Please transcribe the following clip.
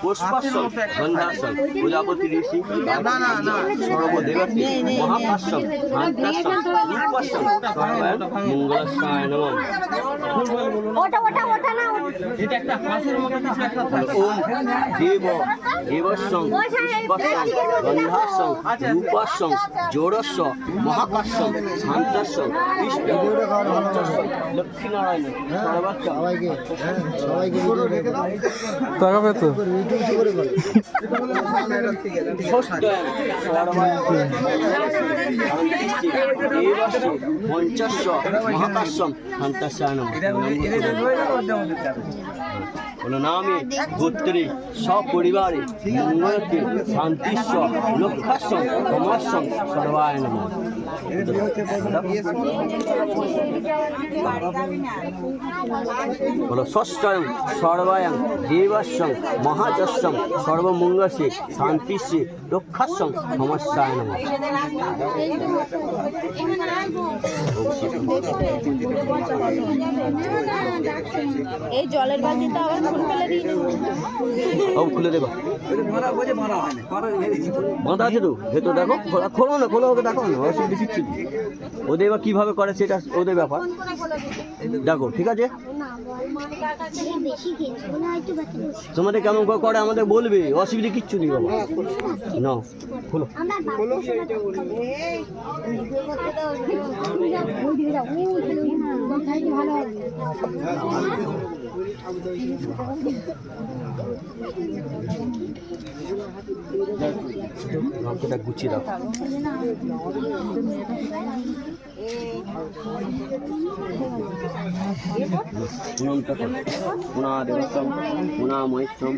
পুষ্পাসন গন্ধাসন প্রজাপতি ঋষি সর্বদেবতী মহাকাশ্যম শান্তাসন রূপাসন মঙ্গলস্যায় নমঃ। ওম দেব দেবস্যং পুষ্পাসং গন্ধাসং রূপাসং জোড়স্য মহাকাশ্যম শান্তাসং কৃষ্ণ লক্ষ্মীনারায়ণ তাকাবে তো পঞ্চাশ মহাকাশ্যম শান্তাস্যায় নমঃ। নামে গোত্রে সপরিবারে মঙ্গলকে শান্তিস্ব লক্ষ্যাস্যং ধর্মাস্যং সর্বায় নমঃ। বলো ষষ্ঠয়ং সর্বায়ং দেবাস্যং মহাযস্যং সর্বমঙ্গলসে শান্তিস্যে রক্ষাস্যং সমস্যায় নমঃ। এই জলের বালতিটা আবার ফুল ফেলে দিই খুলে দেবা বাঁধা আছে তো ভেতর দেখো খোলো না খোলো ওকে দেখো না অসুবিধা কিচ্ছু নেই। ওদের এবার কিভাবে করে সেটা ওদের ব্যাপার দেখো ঠিক আছে। তোমাদের কেমন করে আমাদের বলবে অসুবিধা কিচ্ছু নেই বাবা না খোলো রক্তটা গুছিয়ে দাও। পুনম পুনা দেবস্তম পুনা মহেশ্বম